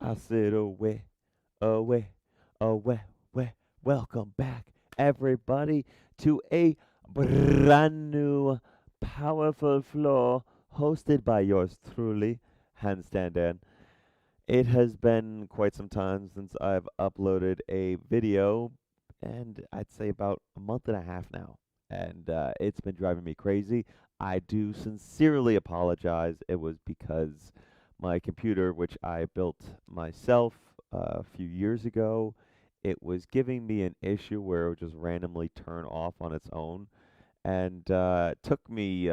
I said away, away, away, away. Welcome back, everybody, to a brand new powerful flow hosted by yours truly, Handstand Dan. It has been quite some time since I've uploaded a video, and I'd say about a month and a half now. And it's been driving me crazy. I do sincerely apologize. It was because my computer, which I built myself a few years ago, it was giving me an issue where it would just randomly turn off on its own. And it took me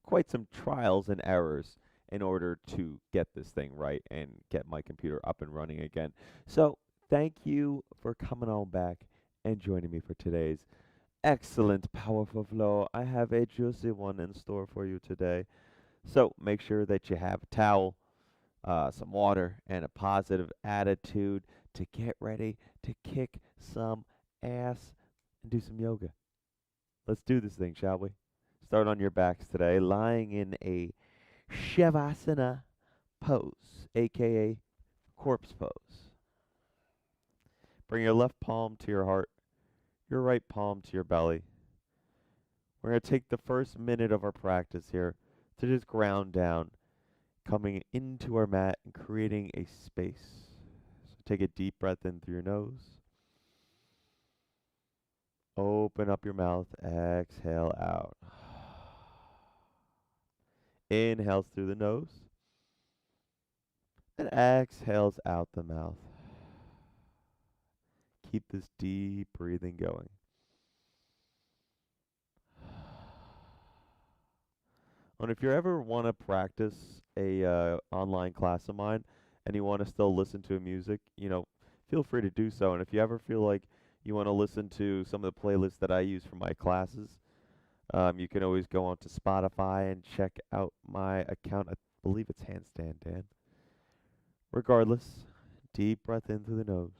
quite some trials and errors in order to get this thing right and get my computer up and running again. So, thank you for coming on back and joining me for today's excellent, powerful flow. I have a juicy one in store for you today. So, make sure that you have a towel, some water, and a positive attitude to get ready to kick some ass and do some yoga. Let's do this thing, shall we? Start on your backs today, lying in a Shavasana pose, aka corpse pose. Bring your left palm to your heart, your right palm to your belly. We're going to take the first minute of our practice here to just ground down, coming into our mat and creating a space. So take a deep breath in through your nose. Open up your mouth, exhale out. Inhales through the nose and exhales out the mouth. Keep this deep breathing going. And if you ever want to practice a online class of mine and you want to still listen to music, feel free to do so. And if you ever feel like you want to listen to some of the playlists that I use for my classes, you can always go onto Spotify and check out my account. I believe it's Handstand Dan. Regardless, deep breath in through the nose.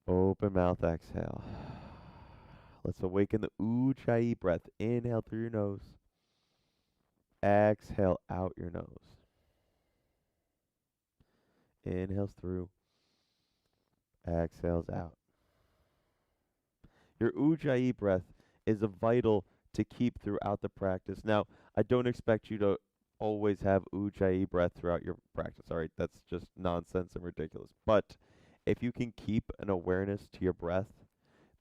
Open mouth, exhale. Let's awaken the Ujjayi breath. Inhale through your nose. Exhale out your nose. Inhales through. Exhales out. Your Ujjayi breath is a vital to keep throughout the practice. Now, I don't expect you to always have Ujjayi breath throughout your practice. All right, that's just nonsense and ridiculous. But if you can keep an awareness to your breath,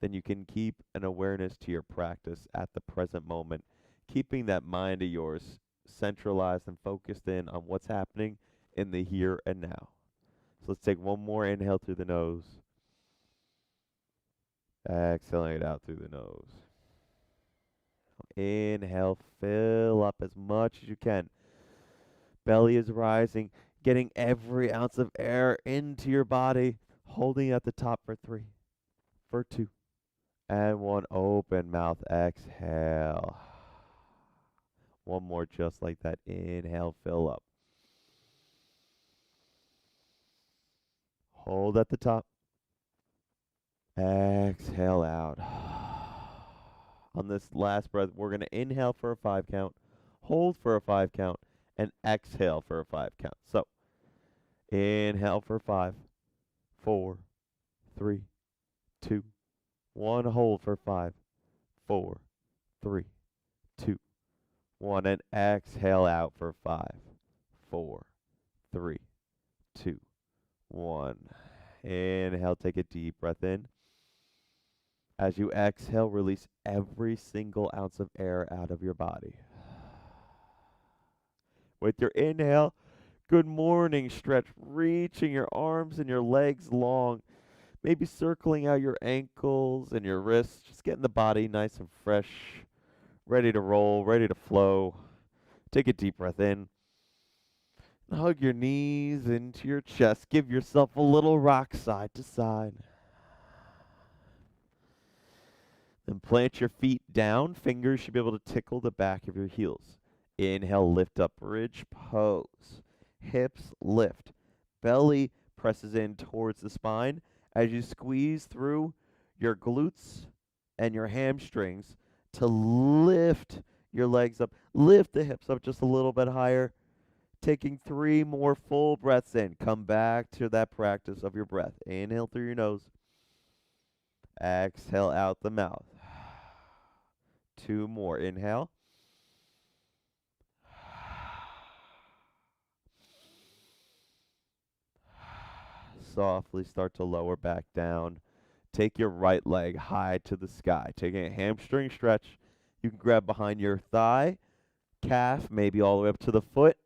then you can keep an awareness to your practice at the present moment, keeping that mind of yours centralized and focused in on what's happening in the here and now. So let's take one more inhale through the nose. Exhaling it out through the nose. Inhale, fill up as much as you can. Belly is rising, getting every ounce of air into your body, holding at the top for 3, for 2, and 1. Open mouth, exhale. One more just like that. Inhale, fill up. Hold at the top. Exhale out. On this last breath, we're going to inhale for a 5 count, hold for a 5 count, and exhale for a 5 count. So, inhale for 5, 4, 3, 2, 1. Hold for 5, 4, 3, 2, 1. And exhale out for 5, 4, 3, 2, 1. Inhale, take a deep breath in. As you exhale, release every single ounce of air out of your body. With your inhale, good morning stretch, reaching your arms and your legs long, maybe circling out your ankles and your wrists, just getting the body nice and fresh, ready to roll, ready to flow. Take a deep breath in. Hug your knees into your chest. Give yourself a little rock side to side. Then plant your feet down. Fingers should be able to tickle the back of your heels. Inhale, lift up, bridge pose. Hips lift. Belly presses in towards the spine as you squeeze through your glutes and your hamstrings to lift your legs up. Lift the hips up just a little bit higher. Taking 3 more full breaths in. Come back to that practice of your breath. Inhale through your nose. Exhale out the mouth. 2 more. Inhale. Softly start to lower back down. Take your right leg high to the sky. Taking a hamstring stretch. You can grab behind your thigh, calf, maybe all the way up to the foot.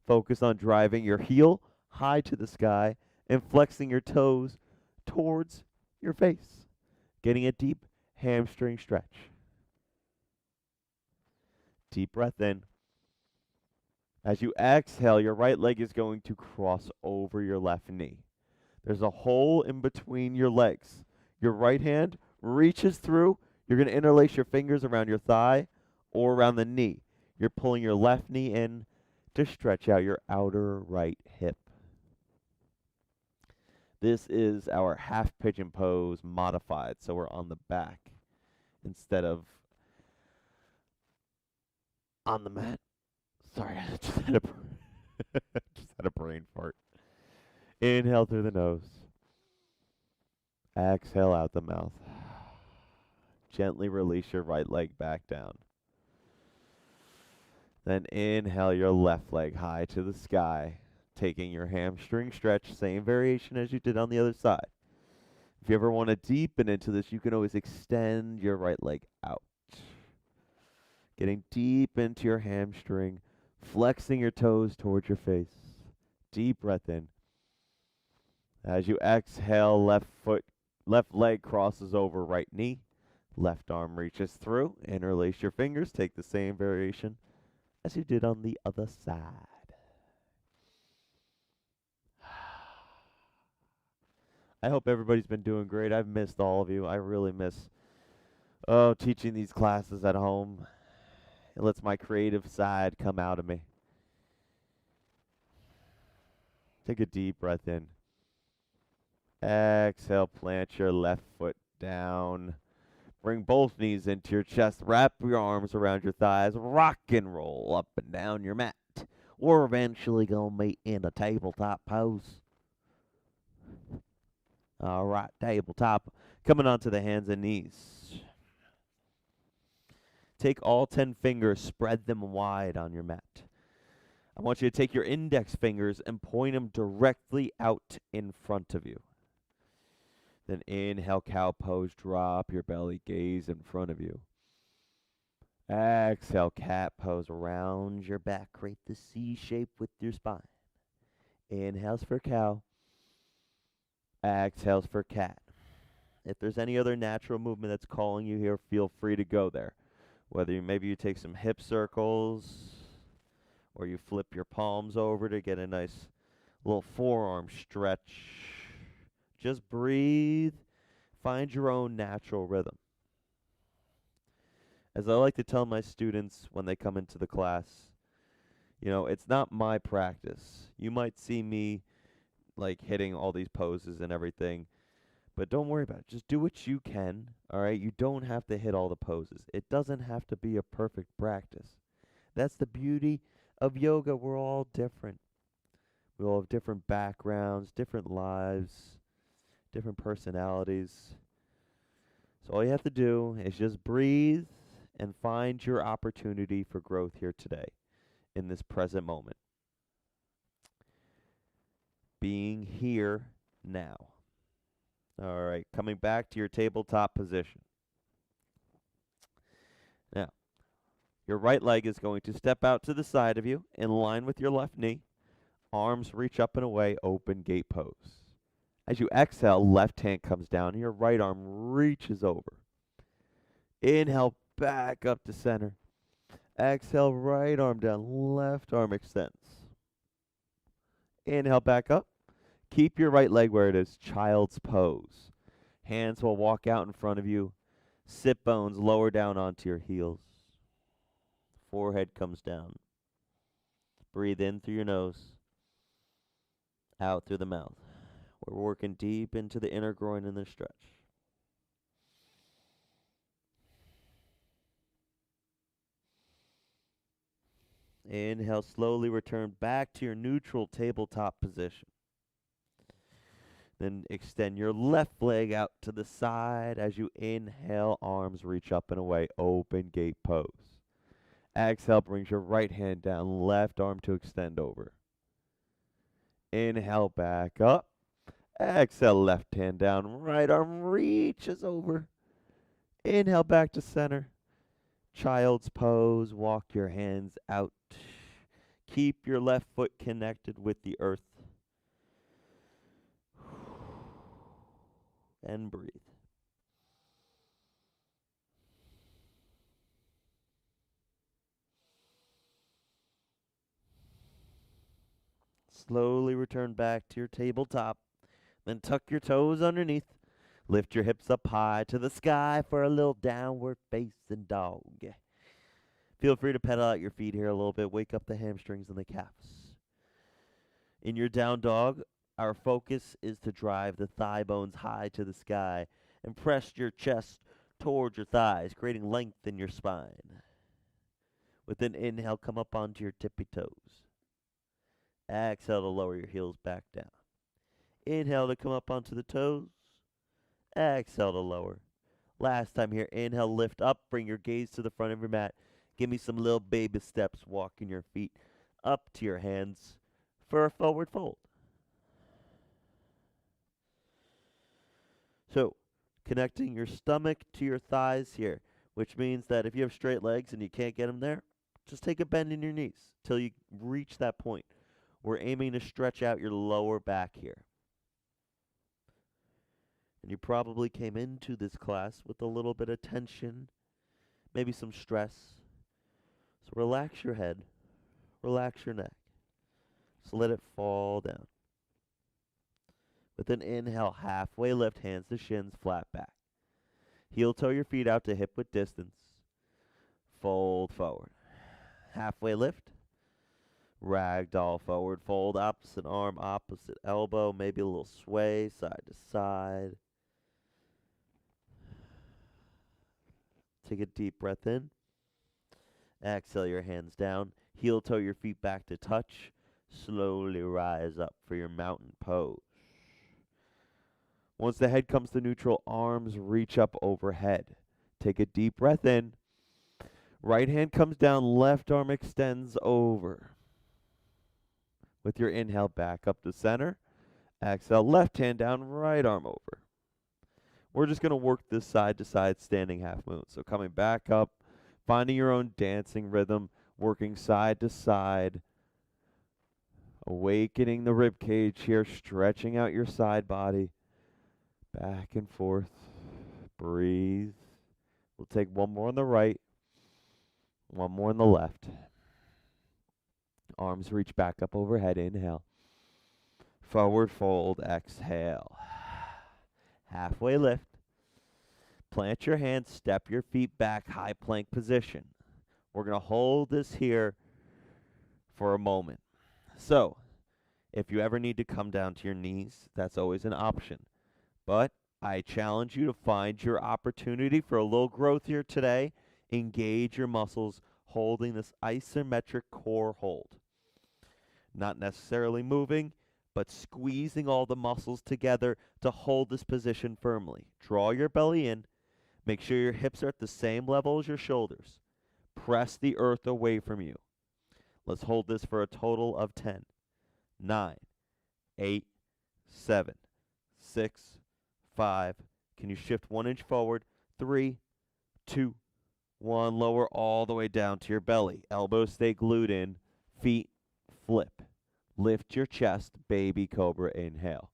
Focus on driving your heel high to the sky and flexing your toes towards your face. Getting a deep hamstring stretch. Deep breath in. As you exhale, your right leg is going to cross over your left knee. There's a hole in between your legs. Your right hand reaches through. You're going to interlace your fingers around your thigh or around the knee. You're pulling your left knee in to stretch out your outer right hip. This is our half pigeon pose modified, so we're on the back instead of on the mat. Sorry, I just had a brain fart. Inhale through the nose. Exhale out the mouth. Gently release your right leg back down. Then inhale your left leg high to the sky, taking your hamstring stretch, same variation as you did on the other side. If you ever want to deepen into this, you can always extend your right leg out. Getting deep into your hamstring, flexing your toes towards your face. Deep breath in. As you exhale, left leg crosses over right knee. Left arm reaches through. Interlace your fingers. Take the same variation as you did on the other side. I hope everybody's been doing great. I've missed all of you. I really miss teaching these classes at home. It lets my creative side come out of me. Take a deep breath in. Exhale, plant your left foot down. Bring both knees into your chest. Wrap your arms around your thighs. Rock and roll up and down your mat. We're eventually going to meet in a tabletop pose. All right, tabletop. Coming onto the hands and knees. Take all 10 fingers, spread them wide on your mat. I want you to take your index fingers and point them directly out in front of you. Then inhale, cow pose, drop your belly, gaze in front of you. Exhale, cat pose, round your back, create the C shape with your spine. Inhales for cow. Exhales for cat. If there's any other natural movement that's calling you here, feel free to go there. Whether maybe you take some hip circles or you flip your palms over to get a nice little forearm stretch. Just breathe. Find your own natural rhythm. As I like to tell my students when they come into the class, it's not my practice. You might see me like hitting all these poses and everything, but don't worry about it. Just do what you can, all right? You don't have to hit all the poses. It doesn't have to be a perfect practice. That's the beauty of yoga. We're all different. We all have different backgrounds, different lives, different personalities. So all you have to do is just breathe and find your opportunity for growth here today in this present moment. Being here now. All right, coming back to your tabletop position. Now, your right leg is going to step out to the side of you in line with your left knee. Arms reach up and away, open gate pose. As you exhale, left hand comes down and your right arm reaches over. Inhale, back up to center. Exhale, right arm down, left arm extends. Inhale, back up. Keep your right leg where it is, child's pose. Hands will walk out in front of you. Sit bones lower down onto your heels. Forehead comes down. Breathe in through your nose, out through the mouth. We're working deep into the inner groin in this stretch. Inhale, slowly return back to your neutral tabletop position. Then extend your left leg out to the side as you inhale, arms reach up and away, open gate pose. Exhale, brings your right hand down, left arm to extend over. Inhale, back up. Exhale, left hand down, right arm reaches over. Inhale, back to center. Child's pose, walk your hands out. Keep your left foot connected with the earth. And breathe. Slowly return back to your tabletop. Then tuck your toes underneath. Lift your hips up high to the sky for a little downward facing dog. Feel free to pedal out your feet here a little bit. Wake up the hamstrings and the calves. In your down dog, our focus is to drive the thigh bones high to the sky and press your chest towards your thighs, creating length in your spine. With an inhale, come up onto your tippy toes. Exhale to lower your heels back down. Inhale to come up onto the toes. Exhale to lower. Last time here, inhale, lift up, bring your gaze to the front of your mat. Give me some little baby steps, walking your feet up to your hands for a forward fold. So, connecting your stomach to your thighs here, which means that if you have straight legs and you can't get them there, just take a bend in your knees till you reach that point. We're aiming to stretch out your lower back here. And you probably came into this class with a little bit of tension, maybe some stress. So relax your head, relax your neck. Just let it fall down. With an inhale, halfway lift, hands to shins, flat back. Heel toe your feet out to hip width distance. Fold forward. Halfway lift. Ragdoll forward fold, opposite arm, opposite elbow, maybe a little sway side to side. Take a deep breath in. Exhale your hands down. Heel toe your feet back to touch. Slowly rise up for your mountain pose. Once the head comes to neutral, arms reach up overhead. Take a deep breath in. Right hand comes down, left arm extends over. With your inhale, back up to center. Exhale, left hand down, right arm over. We're just going to work this side to side standing half moon. So coming back up, finding your own dancing rhythm, working side to side, awakening the rib cage here, stretching out your side body, back and forth. Breathe. We'll take one more on the right, one more on the left. Arms reach back up overhead. Inhale. Forward fold. Exhale. Halfway lift. Plant your hands. Step your feet back. High plank position. We're going to hold this here for a moment. So, if you ever need to come down to your knees, that's always an option. But I challenge you to find your opportunity for a little growth here today. Engage your muscles holding this isometric core hold. Not necessarily moving, but squeezing all the muscles together to hold this position firmly. Draw your belly in. Make sure your hips are at the same level as your shoulders. Press the earth away from you. Let's hold this for a total of 10, 9, 8, 7, 6, 5. Can you shift 1 inch forward? 3, 2, 1. Lower all the way down to your belly. Elbows stay glued in. Feet flip. Lift your chest, baby cobra, inhale.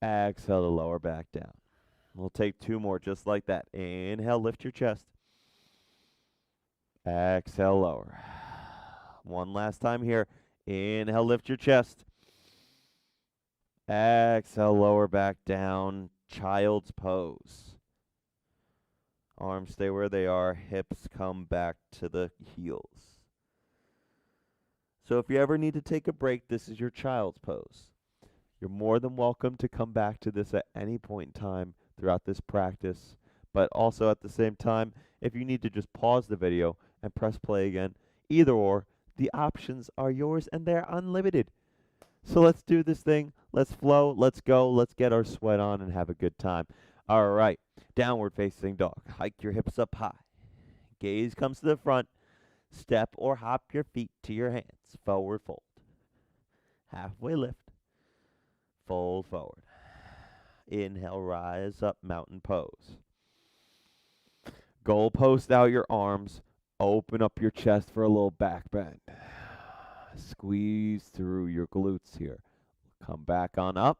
Exhale to lower back down. We'll take 2 more just like that. Inhale, lift your chest. Exhale, lower. 1 last time here. Inhale, lift your chest. Exhale, lower back down. Child's pose. Arms stay where they are. Hips come back to the heels. So if you ever need to take a break, this is your child's pose. You're more than welcome to come back to this at any point in time throughout this practice. But also at the same time, if you need to just pause the video and press play again, Either or, the options are yours and they're unlimited. So let's do this thing. Let's flow. Let's go. Let's get our sweat on and have a good time. All right. Downward facing dog. Hike your hips up high. Gaze comes to the front. Step or hop your feet to your hands. Forward fold. Halfway lift. Fold forward. Inhale, rise up, mountain pose. Goal post out your arms. Open up your chest for a little back bend. Squeeze through your glutes here. Come back on up.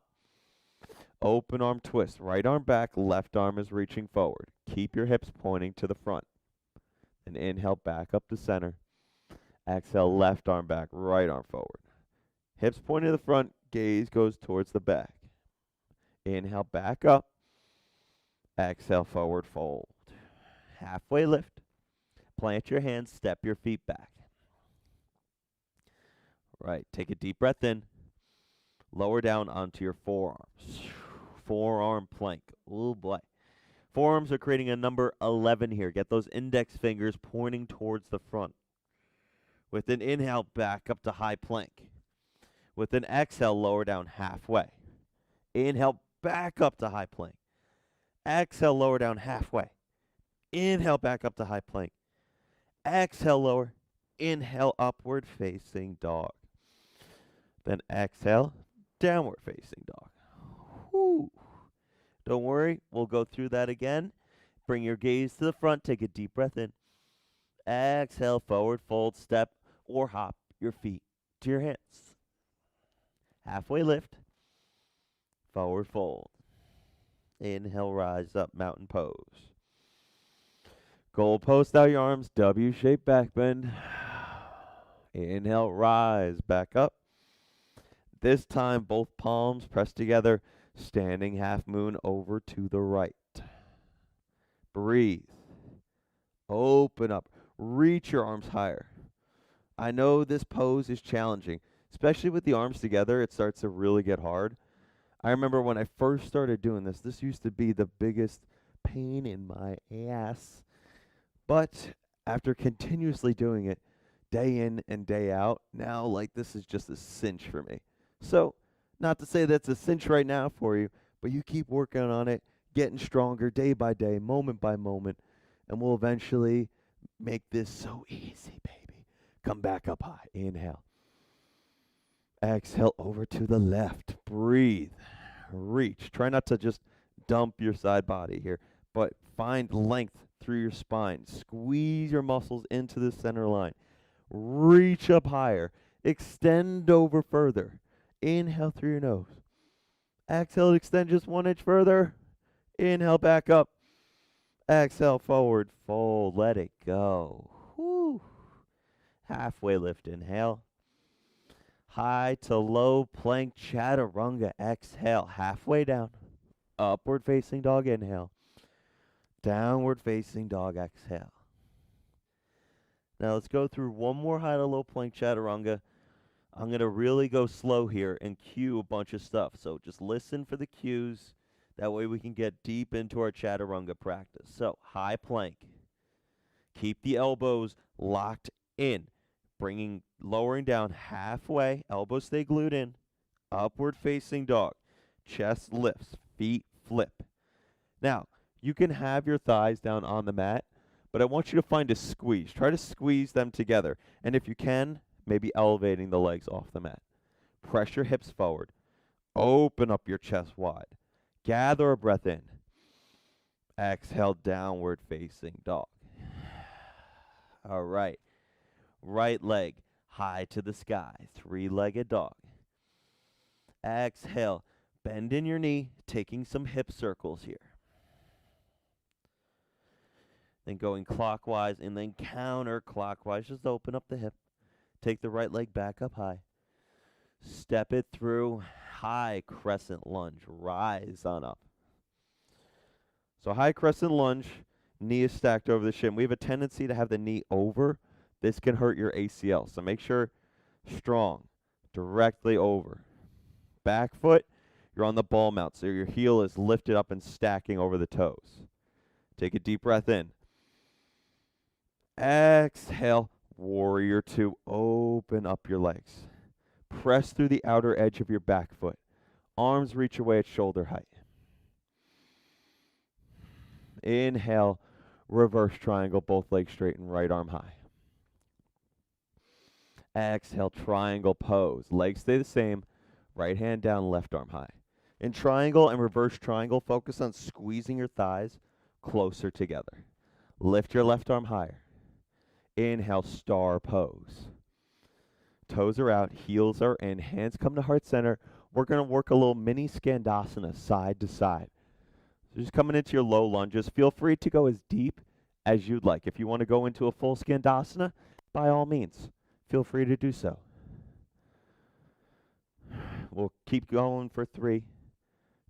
Open arm twist. Right arm back, left arm is reaching forward. Keep your hips pointing to the front. And inhale, back up to center. Exhale, left arm back, right arm forward. Hips pointing to the front, gaze goes towards the back. Inhale, back up. Exhale, forward fold. Halfway lift. Plant your hands, step your feet back. Right, take a deep breath in. Lower down onto your forearms. Forearm plank. Oh boy. Forearms are creating a number 11 here. Get those index fingers pointing towards the front. With an inhale, back up to high plank. With an exhale, lower down halfway. Inhale, back up to high plank. Exhale, lower down halfway. Inhale, back up to high plank. Exhale, lower. Inhale, upward facing dog. Then exhale, downward facing dog. Whew. Don't worry, we'll go through that again. Bring your gaze to the front, take a deep breath in. Exhale, forward fold, step or hop your feet to your hands. Halfway lift, forward fold. Inhale, rise up, mountain pose. Goal post out your arms, W-shaped back bend. Inhale, rise, back up. This time, both palms pressed together, standing half moon over to the right. Breathe. Open up. Reach your arms higher. I know this pose is challenging, especially with the arms together. It starts to really get hard. I remember when I first started doing this, this used to be the biggest pain in my ass. But after continuously doing it day in and day out, now like this is just a cinch for me. So, not to say that's a cinch right now for you, but you keep working on it, getting stronger day by day, moment by moment, and we'll eventually make this so easy, baby. Come back up high. Inhale. Exhale over to the left. Breathe. Reach. Try not to just dump your side body here, but find length through your spine. Squeeze your muscles into the center line. Reach up higher. Extend over further. Inhale through your nose. Exhale, extend just 1 inch further. Inhale, back up. Exhale, forward fold. Let it go. Whew. Halfway lift. Inhale. High to low plank chaturanga. Exhale. Halfway down. Upward facing dog. Inhale. Downward facing dog. Exhale. Now let's go through one more high to low plank chaturanga. I'm going to really go slow here and cue a bunch of stuff. So just listen for the cues. That way we can get deep into our chaturanga practice. So high plank. Keep the elbows locked in. Lowering down halfway. Elbows stay glued in. Upward facing dog. Chest lifts. Feet flip. Now, you can have your thighs down on the mat, but I want you to find a squeeze. Try to squeeze them together. And if you can, maybe elevating the legs off the mat. Press your hips forward. Open up your chest wide. Gather a breath in. Exhale, downward facing dog. All right. Right leg high to the sky. Three-legged dog. Exhale. Bend in your knee, taking some hip circles here. Then going clockwise and then counterclockwise. Just open up the hip. Take the right leg back up high. Step it through. High crescent lunge. Rise on up. So high crescent lunge. Knee is stacked over the shin. We have a tendency to have the knee over. This can hurt your ACL. So make sure strong. Directly over. Back foot. You're on the ball mount. So your heel is lifted up and stacking over the toes. Take a deep breath in. Exhale. Warrior two, open up your legs. Press through the outer edge of your back foot. Arms reach away at shoulder height. Inhale, reverse triangle, both legs straight and right arm high. Exhale, triangle pose. Legs stay the same, right hand down, left arm high. In triangle and reverse triangle, focus on squeezing your thighs closer together. Lift your left arm higher. Inhale, star pose. Toes are out, heels are in, hands come to heart center. We're going to work a little mini Skandasana side to side. So just coming into your low lunges. Feel free to go as deep as you'd like. If you want to go into a full Skandasana, by all means, feel free to do so. We'll keep going for 3,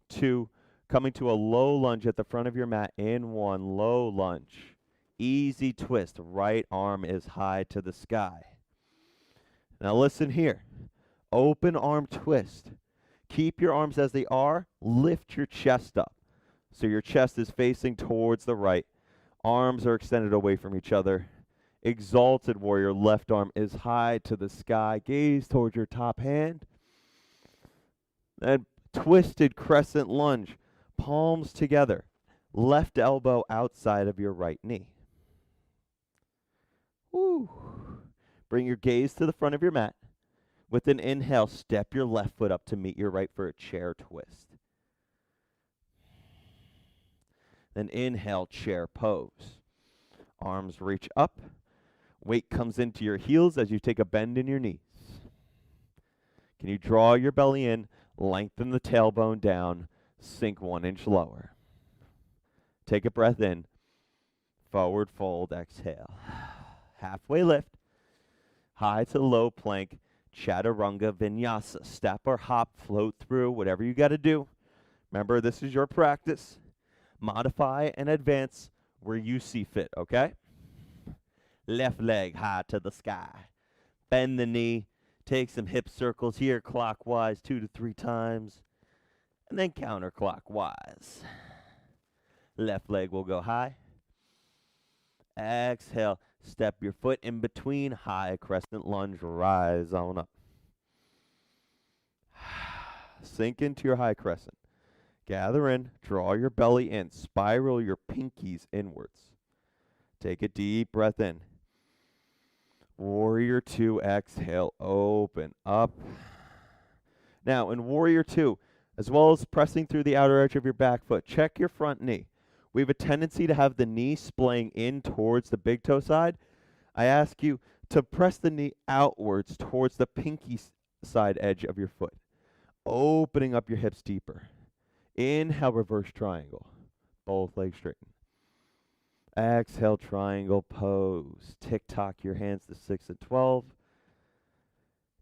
2, coming to a low lunge at the front of your mat. In 1, low lunge. Easy twist. Right arm is high to the sky. Now listen here. Open arm twist. Keep your arms as they are. Lift your chest up. So your chest is facing towards the right. Arms are extended away from each other. Exalted warrior. Left arm is high to the sky. Gaze towards your top hand. And twisted crescent lunge. Palms together. Left elbow outside of your right knee. Woo. Bring your gaze to the front of your mat. With an inhale, step your left foot up to meet your right for a chair twist. Then inhale, chair pose. Arms reach up. Weight comes into your heels as you take a bend in your knees. Can you draw your belly in, lengthen the tailbone down, sink 1 inch lower. Take a breath in. Forward fold, exhale. Halfway lift. High to low plank, chaturanga vinyasa. Step or hop, float through, whatever you got to do. Remember, this is your practice. Modify and advance where you see fit, okay? Left leg high to the sky. Bend the knee. Take some hip circles here, clockwise 2 to 3 times. And then counterclockwise. Left leg will go high. Exhale. Step your foot in between. High crescent lunge. Rise on up. Sink into your high crescent. Gather in. Draw your belly in. Spiral your pinkies inwards. Take a deep breath in. Warrior 2. Exhale. Open up. Now, in Warrior 2, as well as pressing through the outer edge of your back foot, check your front knee. We have a tendency to have the knee splaying in towards the big toe side. I ask you to press the knee outwards towards the pinky side edge of your foot, opening up your hips deeper. Inhale, reverse triangle. Both legs straighten. Exhale, triangle pose. Tick-tock your hands to 6 and 12.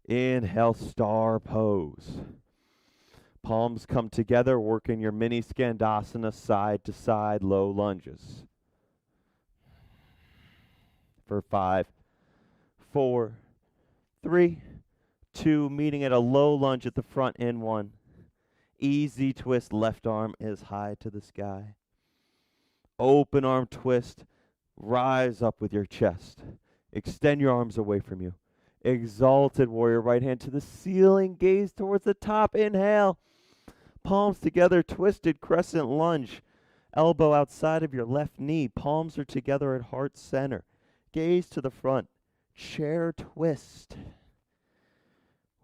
Inhale, star pose. Palms come together, working your mini Skandasana side to side low lunges. For 5, 4, 3, 2, meeting at a low lunge at the front in 1. Easy twist, left arm is high to the sky. Open arm twist, rise up with your chest. Extend your arms away from you. Exalted warrior, right hand to the ceiling, gaze towards the top, inhale. Palms together, twisted crescent lunge. Elbow outside of your left knee. Palms are together at heart center. Gaze to the front. Chair twist.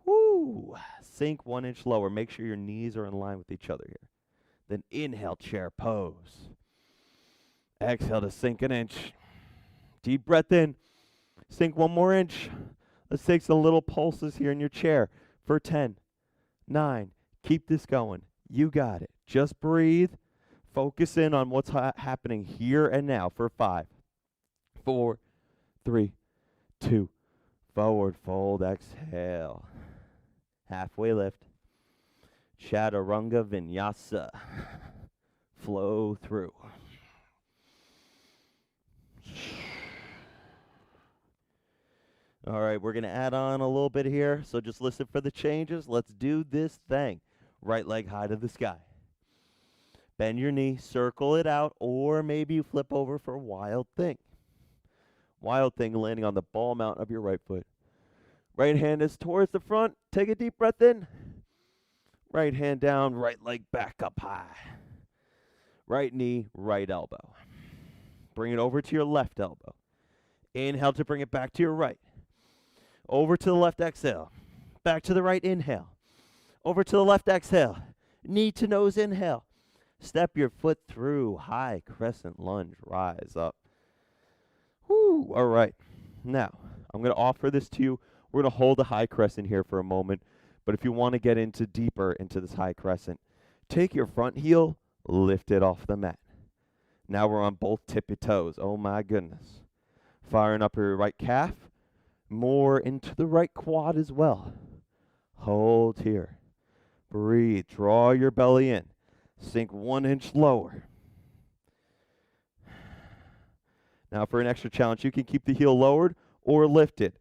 Woo! Sink 1 inch lower. Make sure your knees are in line with each other here. Then inhale, chair pose. Exhale to sink 1 inch. Deep breath in. Sink 1 more inch. Let's take some little pulses here in your chair for 10, 9. Keep this going. You got it. Just breathe. Focus in on what's happening here and now for 5, 4, 3, 2. Forward fold. Exhale. Halfway lift. Chaturanga Vinyasa. Flow through. All right, we're going to add on a little bit here, so just listen for the changes. Let's do this thing. Right leg high to the sky. Bend your knee, circle it out, or maybe you flip over for a wild thing. Wild thing landing on the ball mount of your right foot. Right hand is towards the front. Take a deep breath in. Right hand down, right leg back up high. Right knee, right elbow. Bring it over to your left elbow. Inhale to bring it back to your right. Over to the left, exhale. Back to the right, inhale. Over to the left, exhale. Knee to nose, inhale. Step your foot through, high crescent lunge, rise up. Woo, all right. Now, I'm going to offer this to you. We're going to hold a high crescent here for a moment, but if you want to get into deeper into this high crescent, take your front heel, lift it off the mat. Now we're on both tippy toes. Oh my goodness. Firing up your right calf, more into the right quad as well. Hold here. Breathe. Draw your belly in. Sink 1 inch lower. Now for an extra challenge, you can keep the heel lowered or lifted.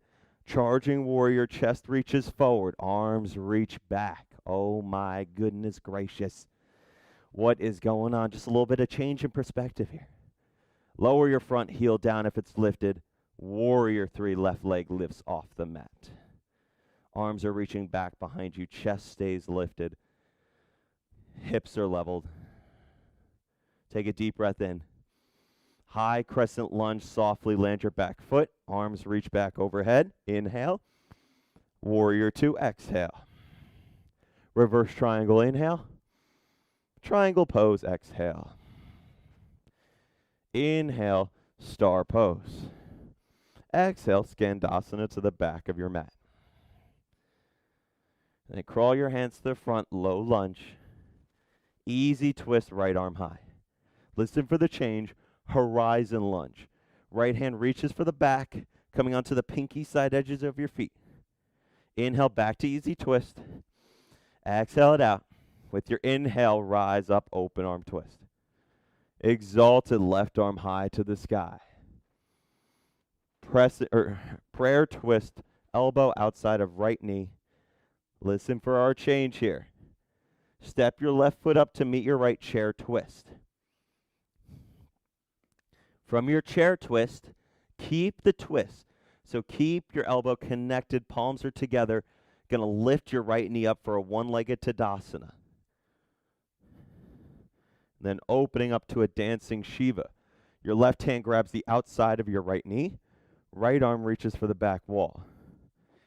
Charging warrior, chest reaches forward, arms reach back. Oh my goodness gracious. What is going on? Just a little bit of change in perspective here. Lower your front heel down if it's lifted. Warrior 3, left leg lifts off the mat. Arms are reaching back behind you. Chest stays lifted. Hips are leveled. Take a deep breath in. High crescent lunge, softly land your back foot. Arms reach back overhead. Inhale. Warrior 2, exhale. Reverse triangle, inhale. Triangle pose, exhale. Inhale, star pose. Exhale, Skandasana to the back of your mat. Then crawl your hands to the front, low lunge. Easy twist, right arm high. Listen for the change, horizon lunge. Right hand reaches for the back, coming onto the pinky side edges of your feet. Inhale, back to easy twist. Exhale it out. With your inhale, rise up, open arm twist. Exalted left arm high to the sky. Prayer twist, elbow outside of right knee. Listen for our change here. Step your left foot up to meet your right chair twist. From your chair twist, keep the twist. So keep your elbow connected, palms are together. Going to lift your right knee up for a one-legged Tadasana. Then opening up to a dancing Shiva. Your left hand grabs the outside of your right knee. Right arm reaches for the back wall.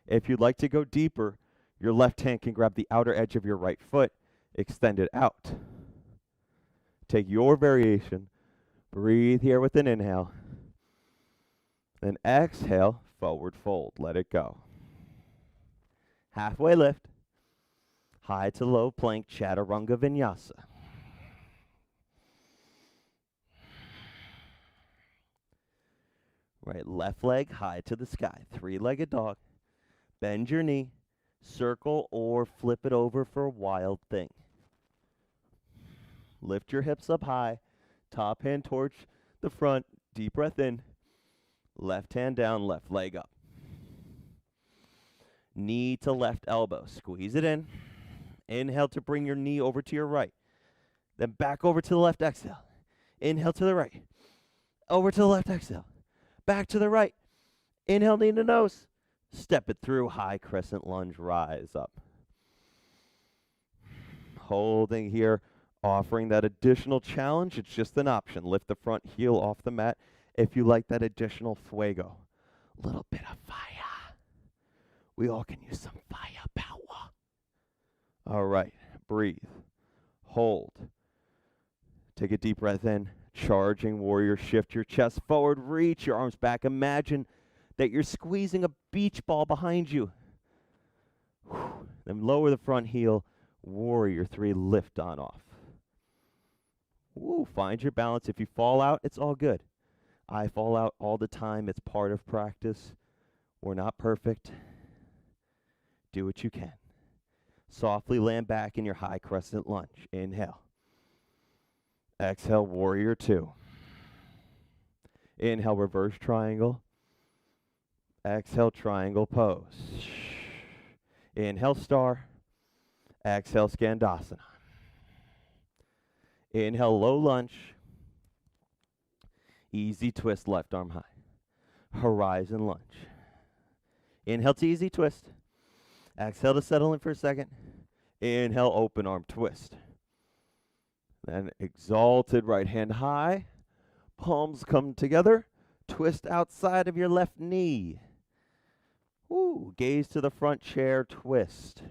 If you'd like to go deeper, your left hand can grab the outer edge of your right foot, extend it out. Take your variation. Breathe here with an inhale. Then exhale, forward fold. Let it go. Halfway lift. High to low plank, Chaturanga Vinyasa. Right left leg high to the sky. Three-legged dog. Bend your knee. Circle or flip it over for a wild thing. Lift your hips up high. Top hand towards the front. Deep breath in. Left hand down, left leg up. Knee to left elbow. Squeeze it in. Inhale to bring your knee over to your right. Then back over to the left, exhale. Inhale to the right. Over to the left, exhale. Back to the right. Inhale, knee to nose. Step it through, high crescent lunge, rise up. Holding here, offering that additional challenge. It's just an option. Lift the front heel off the mat if you like that additional fuego. A little bit of fire. We all can use some fire power. All right, breathe. Hold. Take a deep breath in. Charging warrior, shift your chest forward, reach your arms back. Imagine that you're squeezing a beach ball behind you. Then lower the front heel, warrior 3, lift on off. Find your balance. If you fall out, it's all good. I fall out all the time. It's part of practice. We're not perfect. Do what you can. Softly land back in your high crescent lunge. Inhale. Exhale, warrior 2. Inhale, reverse triangle. Exhale, triangle pose. Inhale, star. Exhale, Skandasana. Inhale, low lunge. Easy twist, left arm high. horizon lunge. Inhale to easy twist. Exhale to settle in for a second. Inhale, open arm twist. Then exalted right hand high. Palms come together. Twist outside of your left knee. Woo, gaze to the front chair, twist.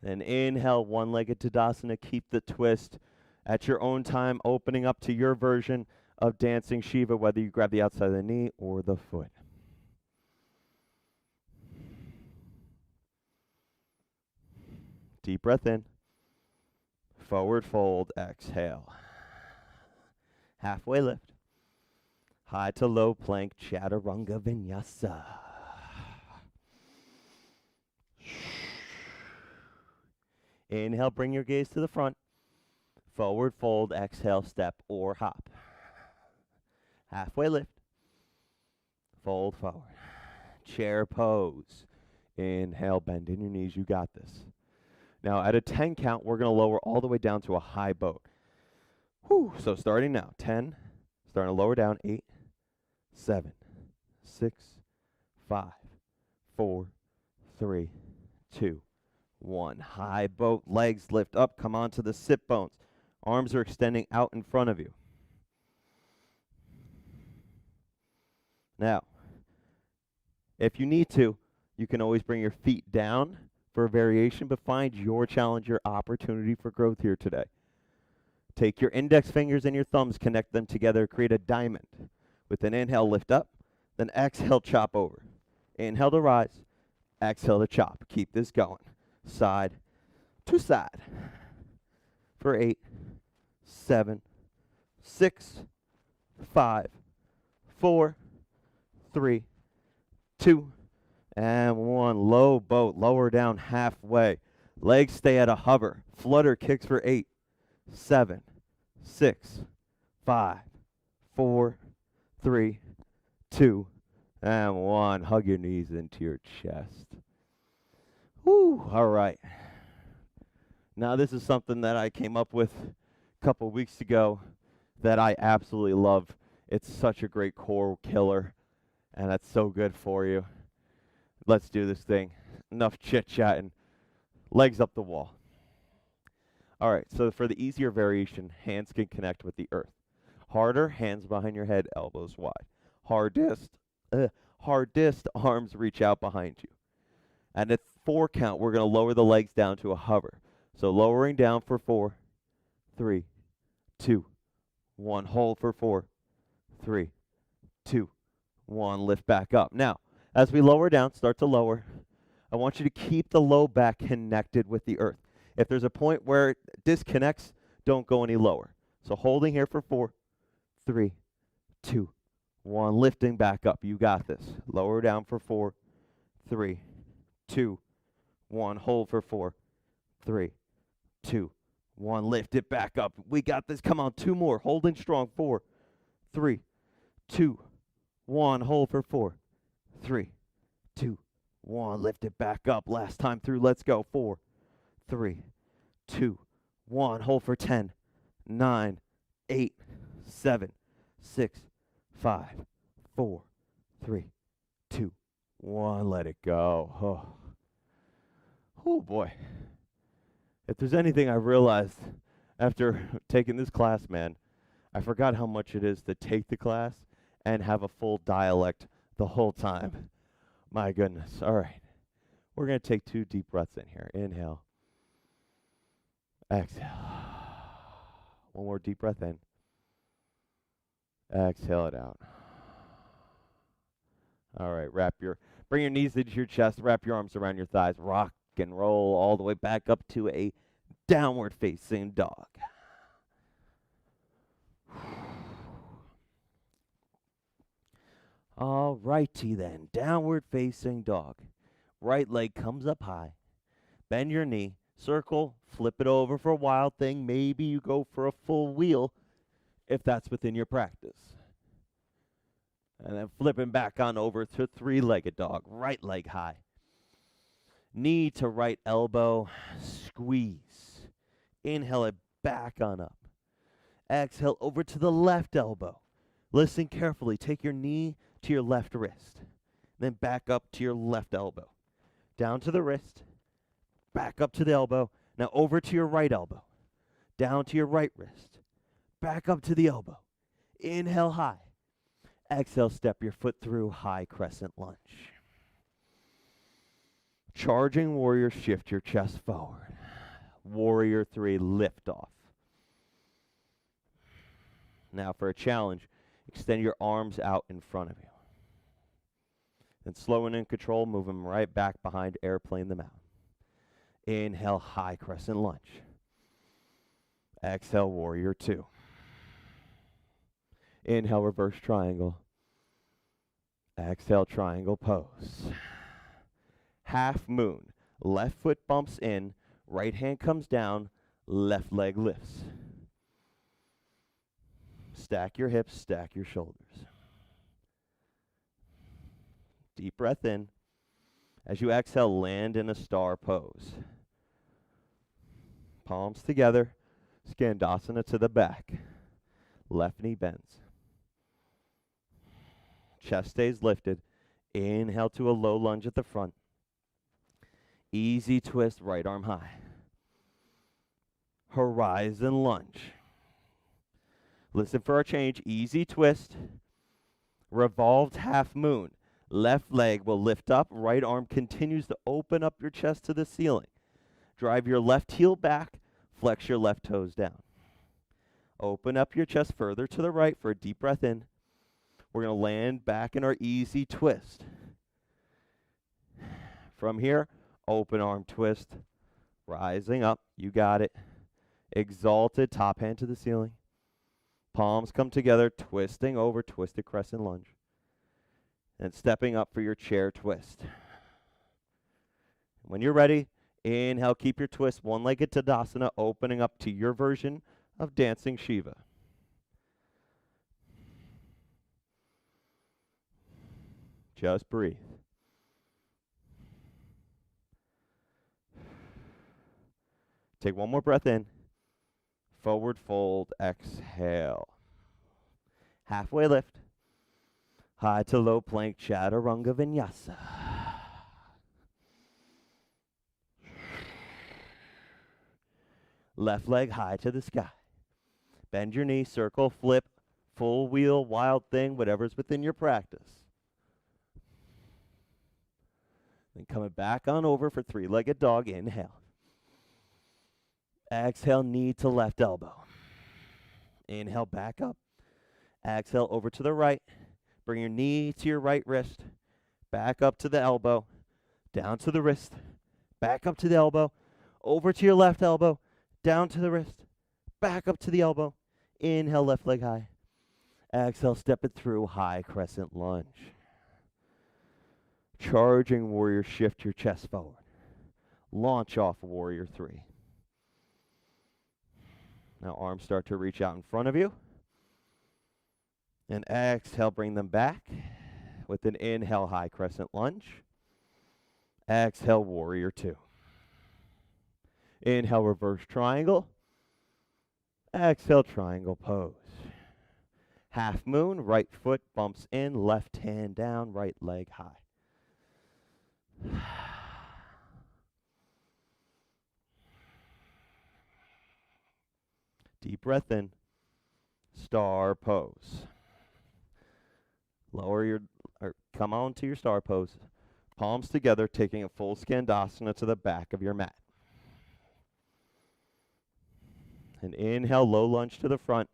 Then inhale, one-legged Tadasana, keep the twist at your own time, opening up to your version of dancing Shiva, whether you grab the outside of the knee or the foot. Deep breath in. Forward fold, exhale. Halfway lift. High to low plank, Chaturanga Vinyasa. Inhale, bring your gaze to the front. Forward fold, exhale, step or hop. Halfway lift. Fold forward. Chair pose. Inhale, bend in your knees. You got this. Now, at a 10 count, we're going to lower all the way down to a high boat. Whew. So starting now, 10. Starting to lower down, 8, 7, 6, 5, 4, 3, 2, 1. High boat, legs lift up, come onto the sit bones. Arms are extending out in front of you. Now, if you need to, you can always bring your feet down for a variation, but find your challenge, your opportunity for growth here today. Take your index fingers and your thumbs, connect them together, create a diamond. With an inhale, lift up, then exhale, chop over. Inhale to rise, exhale to chop. Keep this going. Side to side. For 8, 7, 6, 5, 4, 3, 2, and 1. Low boat, lower down halfway. Legs stay at a hover. Flutter kicks for 8, 7, 6, 5, 4, 3, 2, and 1. Hug your knees into your chest. Woo, all right. Now this is something that I came up with a couple weeks ago that I absolutely love. It's such a great core killer, and that's so good for you. Let's do this thing. Enough chit-chatting. Legs up the wall. All right, so for the easier variation, hands can connect with the earth. Harder, hands behind your head, elbows wide. Hardest, arms reach out behind you. And at 4 count, we're going to lower the legs down to a hover. So lowering down for 4, 3, 2, 1. Hold for 4, 3, 2, 1. Lift back up. Now, as we lower down, start to lower, I want you to keep the low back connected with the earth. If there's a point where it disconnects, don't go any lower. So holding here for 4, 3, 2, 1. Lifting back up. You got this. Lower down for 4, 3, 2, 1. Hold for 4, 3, 2, 1. Lift it back up. We got this. Come on, 2 more. Holding strong. 4, 3, 2, 1. Hold for 4, 3, 2, 1. Lift it back up. Last time through. Let's go. 4, 3, 2, 1. Hold for 10, 9, 8, 7, 6, 5, 4, 3, 2, 1. Let it go. Oh boy. If there's anything I realized after taking this class, man, I forgot how much it is to take the class and have a full dialect the whole time. My goodness. All right. We're going to take 2 deep breaths in here. Inhale. Exhale. 1 more deep breath in. Exhale it out. All right. Bring your knees into your chest. Wrap your arms around your thighs. Rock and roll all the way back up to a downward facing dog. All righty then. Downward facing dog. Right leg comes up high. Bend your knee. Circle. Flip it over for a wild thing. Maybe you go for a full wheel if that's within your practice. And then flipping back on over to 3-legged dog. Right leg high. Knee to right elbow. Squeeze. Inhale it back on up. Exhale over to the left elbow. Listen carefully. Take your knee to your left wrist. Then back up to your left elbow. Down to the wrist. Back up to the elbow. Now over to your right elbow. Down to your right wrist. Back up to the elbow. Inhale high. Exhale, step your foot through high crescent lunge. Charging warrior, shift your chest forward. Warrior 3, lift off. Now for a challenge, extend your arms out in front of you. Then slow and in control, move them right back behind, airplane them out. Inhale, high crescent lunge. Exhale, warrior 2. Inhale, reverse triangle. Exhale, triangle pose. Half moon. Left foot bumps in, right hand comes down, left leg lifts. Stack your hips, stack your shoulders. Deep breath in. As you exhale, land in a star pose. Palms together, Skandasana to the back. Left knee bends. Chest stays lifted. Inhale to a low lunge at the front. Easy twist, right arm high. Horizon lunge. Listen for a change. Easy twist. Revolved half moon. Left leg will lift up. Right arm continues to open up your chest to the ceiling. Drive your left heel back. Flex your left toes down. Open up your chest further to the right for a deep breath in. We're going to land back in our easy twist. From here, open arm twist. Rising up. You got it. Exalted, top hand to the ceiling. Palms come together, twisting over, twisted crescent lunge. And stepping up for your chair twist. When you're ready, inhale, keep your twist, one-legged Tadasana, opening up to your version of Dancing Shiva. Just breathe. Take one more breath in. Forward fold, exhale. Halfway lift. High to low plank, Chaturanga Vinyasa. Left leg high to the sky. Bend your knee, circle, flip, full wheel, wild thing, whatever's within your practice. Then coming back on over for three-legged dog, inhale. Exhale, knee to left elbow. Inhale, back up. Exhale, over to the right. Bring your knee to your right wrist. Back up to the elbow. Down to the wrist. Back up to the elbow. Over to your left elbow. Down to the wrist. Back up to the elbow. Inhale, left leg high. Exhale, step it through, high crescent lunge. Charging warrior, shift your chest forward. Launch off warrior 3. Now arms start to reach out in front of you. And exhale, bring them back with an inhale, high crescent lunge. Exhale, warrior 2. Inhale, reverse triangle. Exhale, triangle pose. Half moon, right foot bumps in, left hand down, right leg high. Deep breath in. Star pose. Come on to your star pose. Palms together, taking a full Skandasana to the back of your mat. And inhale, low lunge to the front.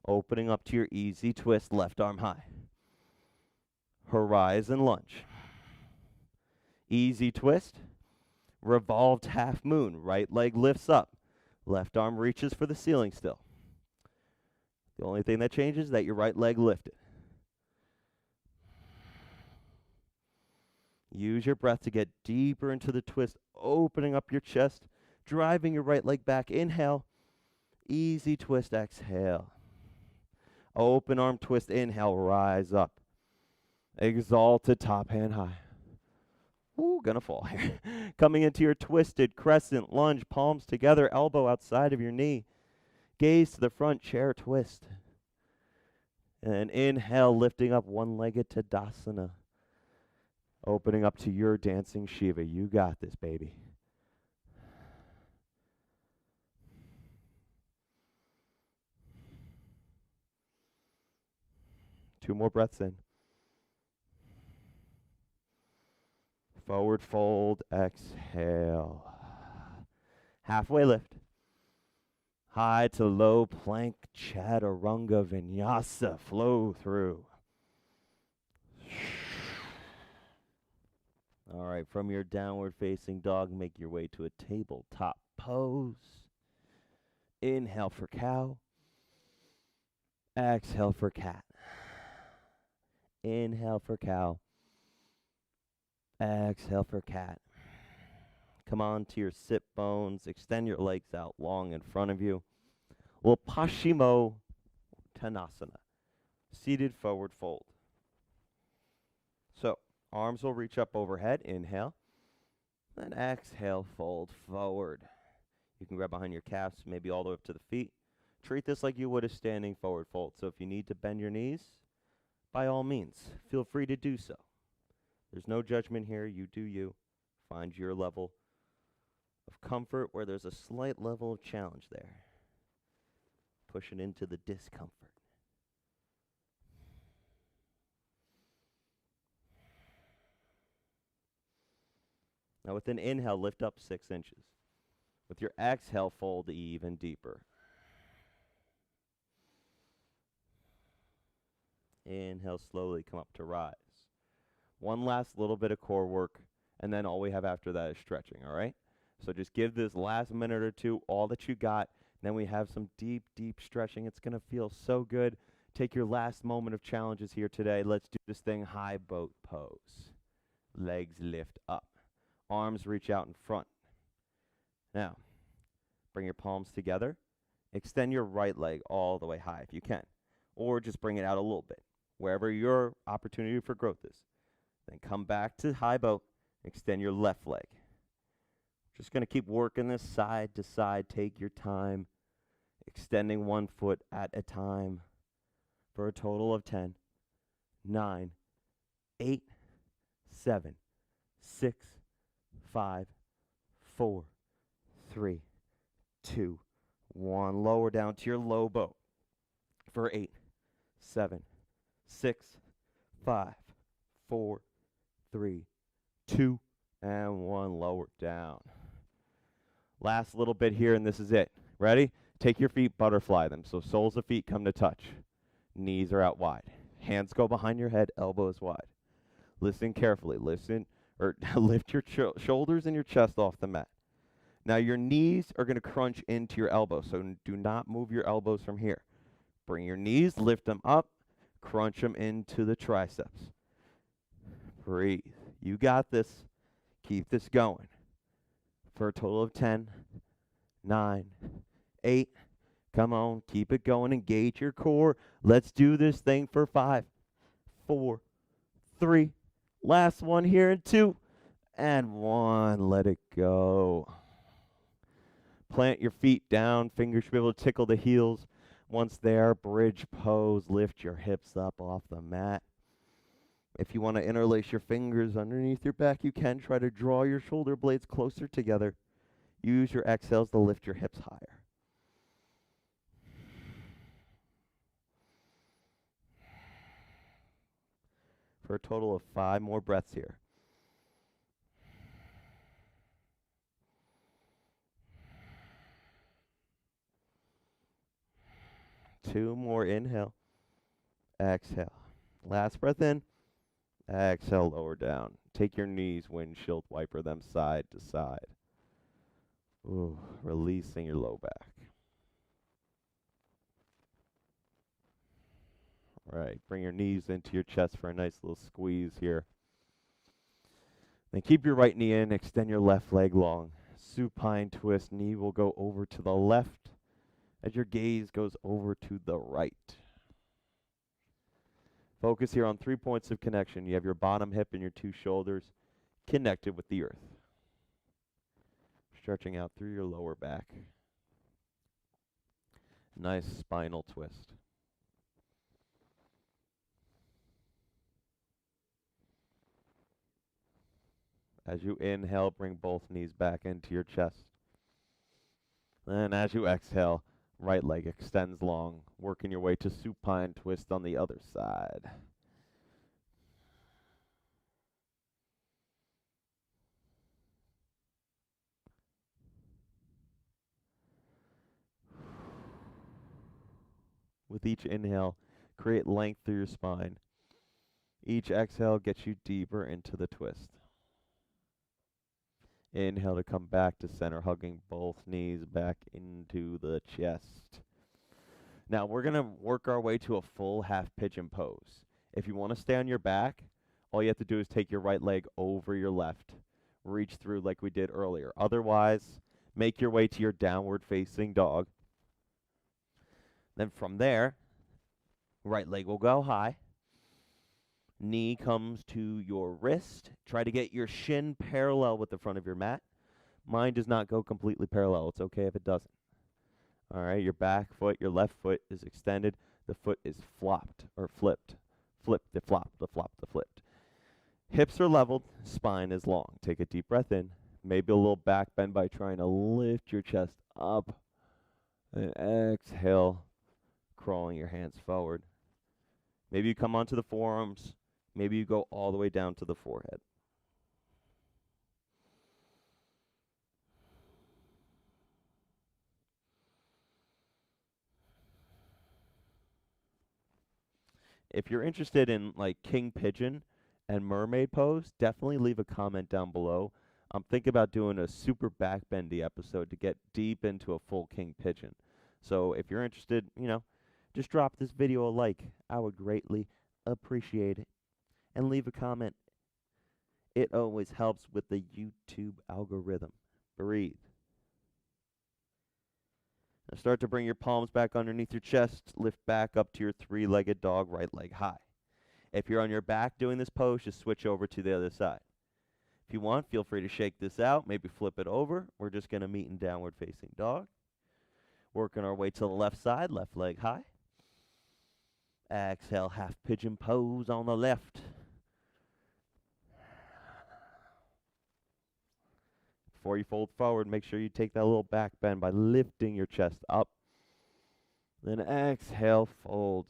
Opening up to your easy twist, left arm high. Horizon lunge. Easy twist. Revolved half moon. Right leg lifts up. Left arm reaches for the ceiling still. The only thing that changes is that your right leg lifted. Use your breath to get deeper into the twist, opening up your chest, driving your right leg back. Inhale. Easy twist, exhale. Open arm twist, inhale, rise up. Exalted, top hand high. Ooh, gonna fall here. Coming into your twisted crescent lunge, palms together, elbow outside of your knee. Gaze to the front, chair twist. And inhale, lifting up one-legged Tadasana. Opening up to your dancing Shiva. You got this, baby. Two more breaths in. Forward fold, exhale. Halfway lift. High to low plank, chaturanga vinyasa. Flow through. All right, from your downward facing dog, make your way to a tabletop pose. Inhale for cow. Exhale for cat. Inhale for cow. Exhale for cat. Come on to your sit bones. Extend your legs out long in front of you. Well, Paschimottanasana. Seated forward fold. So, arms will reach up overhead. Inhale. Then exhale, fold forward. You can grab behind your calves, maybe all the way up to the feet. Treat this like you would a standing forward fold. So if you need to bend your knees, by all means, feel free to do so. There's no judgment here. You do you. Find your level of comfort where there's a slight level of challenge there. Push it into the discomfort. Now with an inhale, lift up 6 inches. With your exhale, fold even deeper. Inhale, slowly come up to rise. One last little bit of core work, and then all we have after that is stretching, all right? So just give this last minute or two all that you got. Then we have some deep, deep stretching. It's going to feel so good. Take your last moment of challenges here today. Let's do this thing, high boat pose. Legs lift up. Arms reach out in front. Now, bring your palms together. Extend your right leg all the way high if you can. Or just bring it out a little bit, wherever your opportunity for growth is. Then come back to high boat. Extend your left leg. Just going to keep working this side to side. Take your time. Extending one foot at a time for a total of 10, 9, 8, 7, 6, 5, 4, 3, 2, 1. Lower down to your low boat for 8, 7, 6, 5, 4, 3, 2, and 1. Lower down. Last little bit here, and this is it. Ready? Take your feet, butterfly them. So soles of feet come to touch. Knees are out wide. Hands go behind your head, elbows wide. Listen carefully. Listen, or lift your shoulders and your chest off the mat. Now your knees are going to crunch into your elbows, so do not move your elbows from here. Bring your knees, lift them up, crunch them into the triceps. Breathe. You got this. Keep this going. For a total of 10, 9, 8. Come on, keep it going. Engage your core. Let's do this thing for 5, 4, 3. Last one here in 2, and 1. Let it go. Plant your feet down. Fingers should be able to tickle the heels. Once there, bridge pose. Lift your hips up off the mat. If you want to interlace your fingers underneath your back, you can. Try to draw your shoulder blades closer together. Use your exhales to lift your hips higher. For a total of 5 more breaths here. Two more. Inhale. Exhale. Last breath in. Exhale, lower down. Take your knees, windshield wiper them side to side. Ooh, releasing your low back. All right, bring your knees into your chest for a nice little squeeze here. Then keep your right knee in, extend your left leg long. Supine twist, knee will go over to the left as your gaze goes over to the right. Focus here on 3 points of connection. You have your bottom hip and your 2 shoulders connected with the earth. Stretching out through your lower back. Nice spinal twist. As you inhale, bring both knees back into your chest. And as you exhale, right leg extends long, working your way to supine twist on the other side. With each inhale, create length through your spine. Each exhale gets you deeper into the twist. Inhale to come back to center, hugging both knees back into the chest. Now we're going to work our way to a full half pigeon pose. If you want to stay on your back, all you have to do is take your right leg over your left. Reach through like we did earlier. Otherwise, make your way to your downward facing dog. Then from there, right leg will go high. Knee comes to your wrist. Try to get your shin parallel with the front of your mat. Mine does not go completely parallel. It's okay if it doesn't. All right, your back foot, your left foot is extended. The foot is flopped or flipped. Flipped, the flop, the flop, the flipped. Hips are leveled, spine is long. Take a deep breath in. Maybe a little back bend by trying to lift your chest up. And exhale, crawling your hands forward. Maybe you come onto the forearms. Maybe you go all the way down to the forehead. If you're interested in like king pigeon and mermaid pose, definitely leave a comment down below. I'm thinking about doing a super backbendy episode to get deep into a full king pigeon. So if you're interested, just drop this video a like. I would greatly appreciate it. And leave a comment. It always helps with the YouTube algorithm. Breathe. Now start to bring your palms back underneath your chest. Lift back up to your three-legged dog, right leg high. If you're on your back doing this pose, just switch over to the other side. If you want, feel free to shake this out. Maybe flip it over. We're just going to meet in downward facing dog. Working our way to the left side, left leg high. Exhale, half pigeon pose on the left. Before you fold forward, make sure you take that little back bend by lifting your chest up. Then exhale, fold.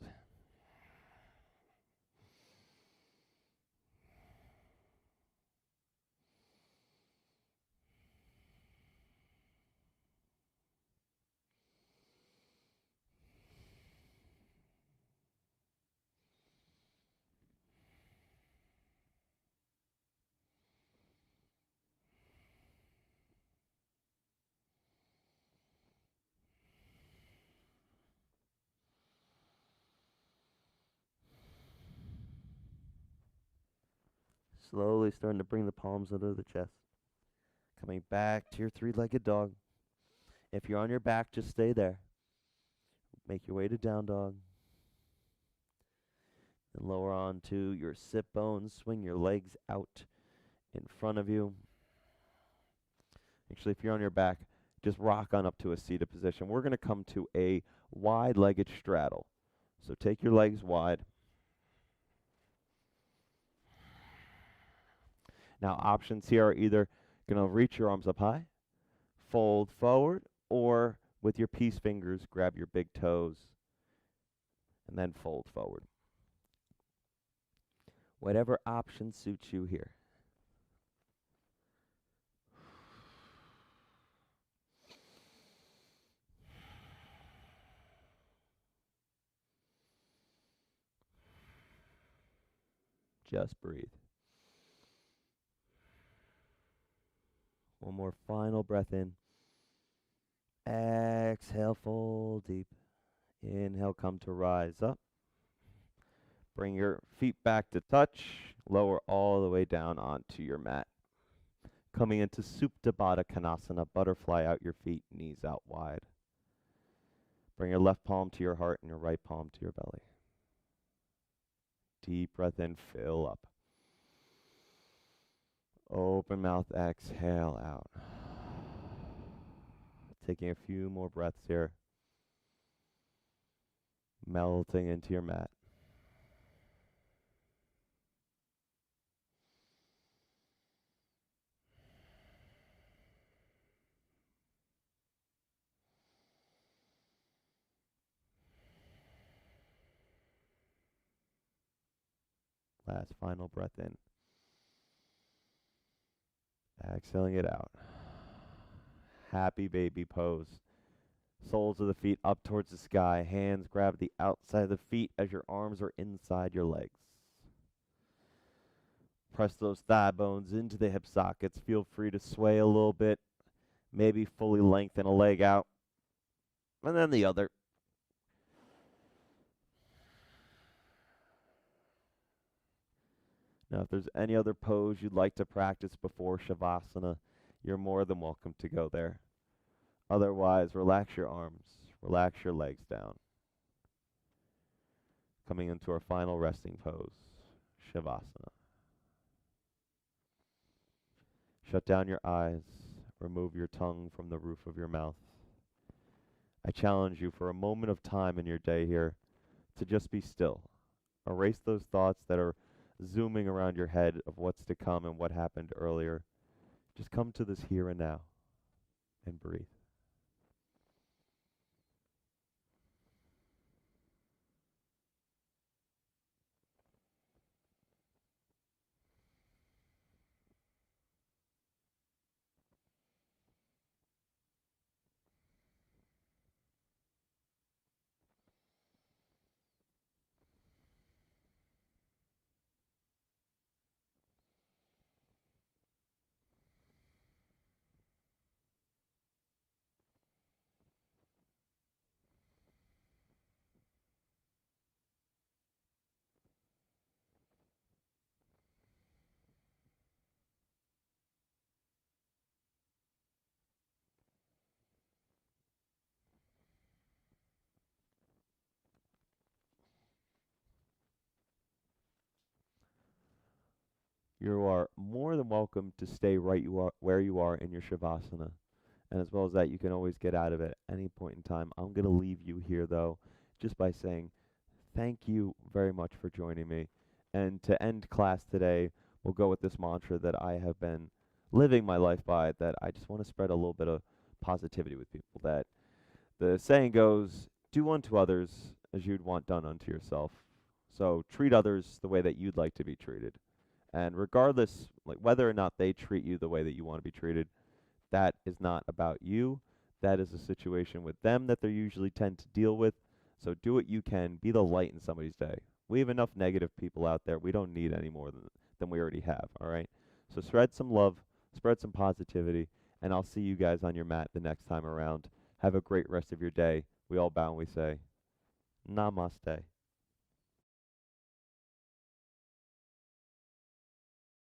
Slowly starting to bring the palms under the chest. Coming back to your three-legged dog. If you're on your back, just stay there. Make your way to down dog. Then lower onto your sit bones. Swing your legs out in front of you. Actually, if you're on your back, just rock on up to a seated position. We're going to come to a wide-legged straddle. So take your legs wide. Now, options here are either going to reach your arms up high, fold forward, or with your peace fingers, grab your big toes, and then fold forward. Whatever option suits you here. Just breathe. One more final breath in. Exhale, fold deep. Inhale, come to rise up. Bring your feet back to touch. Lower all the way down onto your mat. Coming into Supta Baddha Konasana, butterfly out your feet, knees out wide. Bring your left palm to your heart and your right palm to your belly. Deep breath in, fill up. Open mouth, exhale out. Taking a few more breaths here. Melting into your mat. Last final breath in. Exhaling it out. Happy baby pose. Soles of the feet up towards the sky. Hands grab the outside of the feet as your arms are inside your legs. Press those thigh bones into the hip sockets. Feel free to sway a little bit. Maybe fully lengthen a leg out. And then the other. Now, if there's any other pose you'd like to practice before Shavasana, you're more than welcome to go there. Otherwise, relax your arms, relax your legs down. Coming into our final resting pose, Shavasana. Shut down your eyes, remove your tongue from the roof of your mouth. I challenge you for a moment of time in your day here to just be still. Erase those thoughts that are zooming around your head of what's to come and what happened earlier. Just come to this here and now and breathe. You are more than welcome to stay right you are where you are in your Shavasana. And as well as that, you can always get out of it at any point in time. I'm going to leave you here, though, just by saying thank you very much for joining me. And to end class today, we'll go with this mantra that I have been living my life by, that I just want to spread a little bit of positivity with people. That the saying goes, do unto others as you'd want done unto yourself. So treat others the way that you'd like to be treated. And regardless, like whether or not they treat you the way that you want to be treated, that is not about you. That is a situation with them that they usually tend to deal with. So do what you can. Be the light in somebody's day. We have enough negative people out there. We don't need any more than we already have, all right? So spread some love, spread some positivity, and I'll see you guys on your mat the next time around. Have a great rest of your day. We all bow and we say, Namaste.